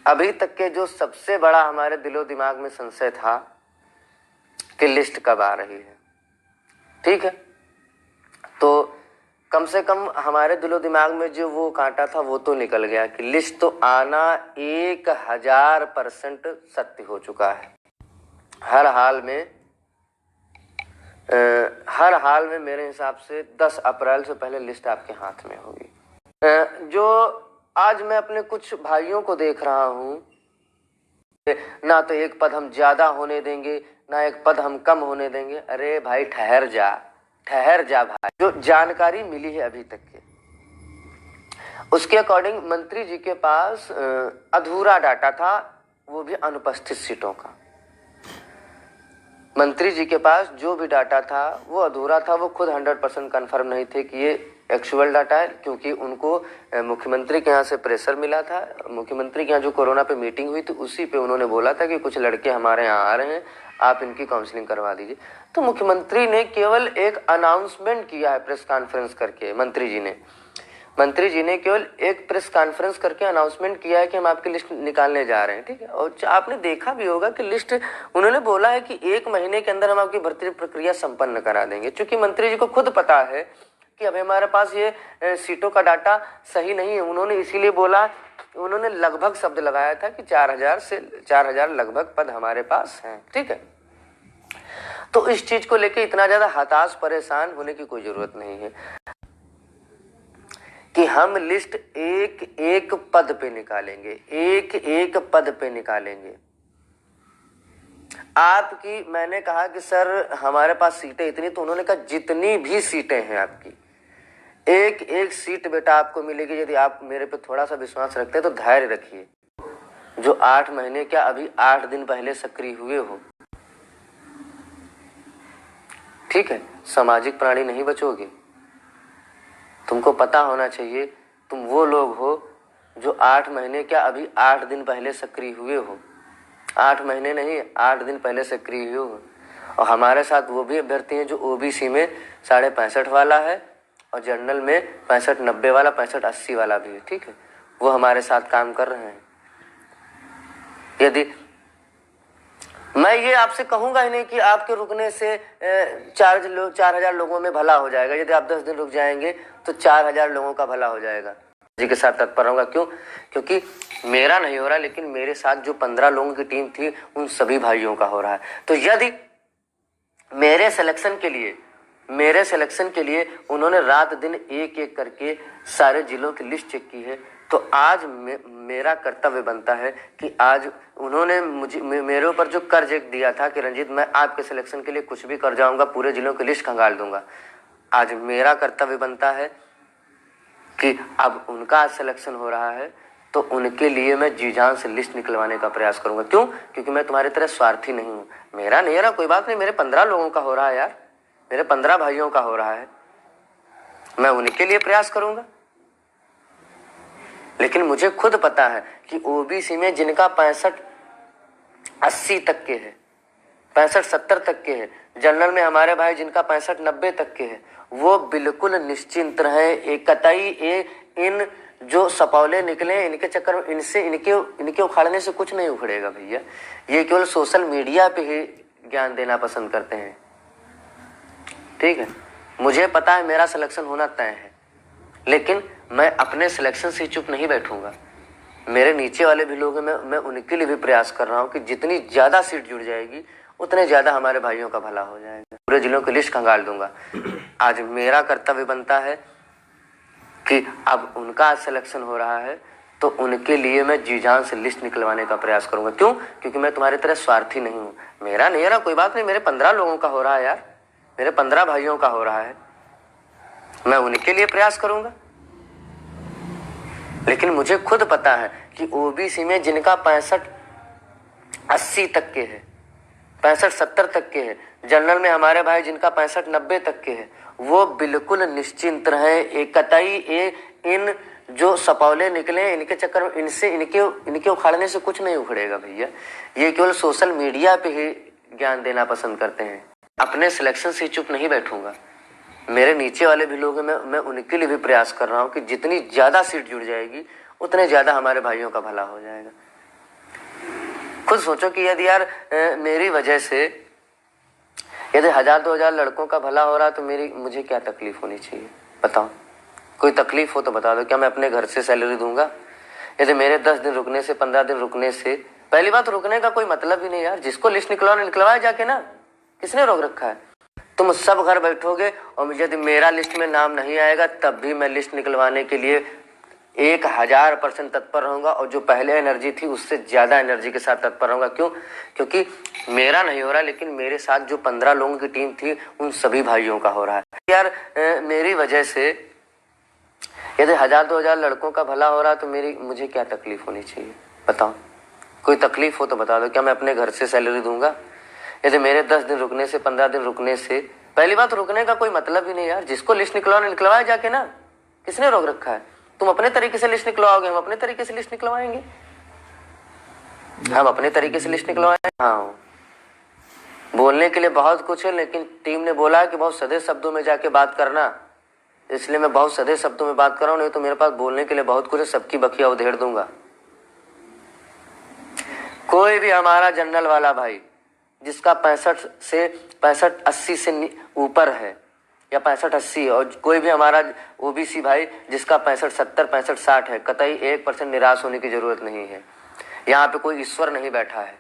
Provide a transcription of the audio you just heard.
अभी तक के जो सबसे बड़ा हमारे दिलो दिमाग में संशय था कि लिस्ट कब आ रही है, ठीक है, तो कम से कम हमारे दिलो दिमाग में जो वो कांटा था वो तो निकल गया कि लिस्ट तो आना 1000% सत्य हो चुका है। हर हाल में मेरे हिसाब से 10 अप्रैल से पहले लिस्ट आपके हाथ में होगी। जो आज मैं अपने कुछ भाइयों को देख रहा हूं, ना तो एक पद हम ज्यादा होने देंगे ना एक पद हम कम होने देंगे। अरे भाई ठहर जा भाई। जो जानकारी मिली है अभी तक के, उसके अकॉर्डिंग मंत्री जी के पास अधूरा डाटा था, वो भी अनुपस्थित सीटों का। मंत्री जी के पास जो भी डाटा था वो अधूरा था, वो खुद 100% कन्फर्म नहीं थे कि ये एक्चुअल डाटा है, क्योंकि उनको मुख्यमंत्री के यहाँ से प्रेशर मिला था। मुख्यमंत्री के यहाँ जो कोरोना पे मीटिंग हुई थी उसी पे उन्होंने बोला था कि कुछ लड़के हमारे यहाँ आ रहे हैं, आप इनकी काउंसलिंग करवा दीजिए। तो मुख्यमंत्री ने केवल एक अनाउंसमेंट किया है प्रेस कॉन्फ्रेंस करके। मंत्री जी ने केवल एक प्रेस कॉन्फ्रेंस करके अनाउंसमेंट किया है कि हम आपकी लिस्ट निकालने जा रहे हैं, ठीक है। और आपने देखा भी होगा कि लिस्ट उन्होंने बोला है कि 1 महीने के अंदर हम आपकी भर्ती प्रक्रिया संपन्न करा देंगे। क्योंकि मंत्री जी को खुद पता है कि अभी हमारे पास ये सीटों का डाटा सही नहीं है, उन्होंने इसीलिए बोला, उन्होंने लगभग शब्द लगाया था कि 4000 लगभग पद हमारे पास हैं, ठीक है। तो इस चीज को लेकर इतना ज्यादा हताश परेशान होने की कोई जरूरत नहीं है कि हम लिस्ट एक पद पे निकालेंगे, एक पद पे निकालेंगे। आपकी, मैंने कहा कि सर हमारे पास सीटें इतनी, तो उन्होंने कहा जितनी भी सीटें हैं आपकी, एक सीट बेटा आपको मिलेगी। यदि आप मेरे पे थोड़ा सा विश्वास रखते हैं तो धैर्य रखिए। जो 8 महीने क्या अभी 8 दिन पहले सक्रिय हुए हो, ठीक है, सामाजिक प्राणी नहीं बचोगे। तुमको पता होना चाहिए तुम वो लोग हो जो 8 महीने क्या अभी 8 दिन पहले सक्रिय हुए हो। 8 महीने नहीं, 8 दिन पहले सक्रिय हुए हो। और हमारे साथ वो भी अभ्यर्थी हैं जो ओबीसी में 65.5 वाला है और जनरल में 65-90 वाला, 65-80 वाला भी है, ठीक है। वो हमारे साथ काम कर रहे हैं। यदि मैं ये आपसे कहूंगा ही नहीं कि आपके रुकने से 4000 लोगों में भला हो जाएगा। यदि आप 10 दिन रुक जाएंगे तो 4000 लोगों का भला हो जाएगा। जी के साथ तत्पर रहूंगा। क्यों? क्योंकि मेरा नहीं हो रहा, लेकिन मेरे साथ जो 15 लोगों की टीम थी उन सभी भाइयों का हो रहा है। तो यदि मेरे सिलेक्शन के लिए उन्होंने रात दिन एक करके सारे जिलों की लिस्ट चेक की है, तो आज मेरा कर्तव्य बनता है कि आज उन्होंने मेरे ऊपर जो कर्ज एक दिया था कि रंजीत मैं आपके सिलेक्शन के लिए कुछ भी कर जाऊंगा, पूरे जिलों की लिस्ट खंगाल दूंगा। आज मेरा कर्तव्य बनता है कि अब उनका आज सिलेक्शन हो रहा है तो उनके लिए मैं जी जान से लिस्ट निकलवाने का प्रयास करूंगा। क्यों? क्योंकि मैं तुम्हारी तरह स्वार्थी नहीं हूं। मेरा नहीं रहा, कोई बात नहीं, मेरे 15 लोगों का हो रहा है यार, मेरे 15 भाइयों का हो रहा है, मैं उनके लिए प्रयास करूंगा। लेकिन मुझे खुद पता है कि ओबीसी में जिनका 65-80 तक के है, 65-70 तक के है, जनरल में हमारे भाई जिनका 65-90 तक के है, वो बिल्कुल निश्चिंत रहे। कतई इन जो सपौले निकले इनके चक्कर में इनके उखाड़ने से कुछ नहीं उखड़ेगा भैया। ये केवल सोशल मीडिया पे ही ज्ञान देना पसंद करते हैं, ठीक है। मुझे पता है मेरा सिलेक्शन होना तय है, लेकिन मैं अपने सिलेक्शन से चुप नहीं बैठूंगा। मेरे नीचे वाले भी लोग हैं, मैं उनके लिए भी प्रयास कर रहा हूं कि जितनी ज्यादा सीट जुड़ जाएगी उतने ज्यादा हमारे भाइयों का भला हो जाएगा। पूरे जिलों की लिस्ट खंगाल दूंगा। आज मेरा कर्तव्य बनता है कि अब उनका सिलेक्शन हो रहा है तो उनके लिए मैं जी जान से लिस्ट निकलवाने का प्रयास करूंगा। क्यों? क्योंकि मैं तुम्हारी तरह स्वार्थी नहीं हूं। मेरा नहीं रहा, कोई बात नहीं, मेरे 15 लोगों का हो रहा है यार, मेरे 15 भाइयों का हो रहा है, मैं उनके लिए प्रयास करूंगा। लेकिन मुझे खुद पता है कि ओबीसी में जिनका 65-80 तक के है, 65-70 तक के है, जनरल में हमारे भाई जिनका 65-90 तक के है, वो बिल्कुल निश्चिंत रहे। कतई इन जो सपौले निकले इनके चक्कर में इनके उखाड़ने से कुछ नहीं उखड़ेगा भैया। ये केवल सोशल मीडिया पे ही ज्ञान देना पसंद करते हैं। अपने सिलेक्शन से चुप नहीं बैठूंगा। मेरे नीचे वाले भी लोग हैं, मैं उनके लिए भी प्रयास कर रहा हूं कि जितनी ज्यादा सीट जुड़ जाएगी उतने ज्यादा हमारे भाइयों का भला हो जाएगा। खुद सोचो कि यदि यार मेरी वजह से यदि 1000-2000 लड़कों का भला हो रहा तो मुझे क्या तकलीफ होनी चाहिए? बताओ, कोई तकलीफ हो तो बता दो। क्या मैं अपने घर से सैलरी दूंगा? यदि मेरे 10 दिन रुकने से, 15 दिन रुकने से, पहली बात रुकने का कोई मतलब ही नहीं यार। जिसको लिस्ट निकलवाए जाके ना, किसने रोक रखा है? तुम सब घर बैठोगे और यदि मेरा लिस्ट में नाम नहीं आएगा तब भी मैं लिस्ट निकलवाने के लिए 1000% तत्पर रहूंगा, और जो पहले एनर्जी थी उससे ज्यादा एनर्जी के साथ तत्पर रहूंगा। क्यों? क्योंकि मेरा नहीं हो रहा, लेकिन मेरे साथ जो 15 लोगों की टीम थी उन सभी भाइयों का हो रहा है। यार मेरी वजह से यदि 1000-2000 लड़कों का भला हो रहा तो मुझे क्या तकलीफ होनी चाहिए? बताओ, कोई तकलीफ हो तो बता दो। क्या मैं अपने घर से सैलरी दूंगा? यदि मेरे 10 दिन रुकने से, 15 दिन रुकने से, पहली बात रुकने का कोई मतलब ही नहीं यार। जिसको लिस्ट निकलवाए जाके ना, किसने रोक रखा है? तुम अपने तरीके से लिस्ट निकलवाओगे, हम अपने तरीके से लिस्ट निकलवाएंगे। हम अपने तरीके से लिस्ट निकलवाएंगे। हाँ, बोलने के लिए बहुत कुछ है, लेकिन टीम ने बोला है कि बहुत सधे शब्दों में जाके बात करना, इसलिए मैं बहुत सधे शब्दों में बात कर रहा हूं। नहीं तो मेरे पास बोलने के लिए बहुत कुछ है, सबकी बखिया उधेड़ दूंगा। कोई भी हमारा जनरल वाला भाई जिसका 65-80 से ऊपर है, या 65-80, और कोई भी हमारा ओबीसी भाई जिसका 65-70, 65-60 है, कतई 1% निराश होने की जरूरत नहीं है। यहाँ पे कोई ईश्वर नहीं बैठा है।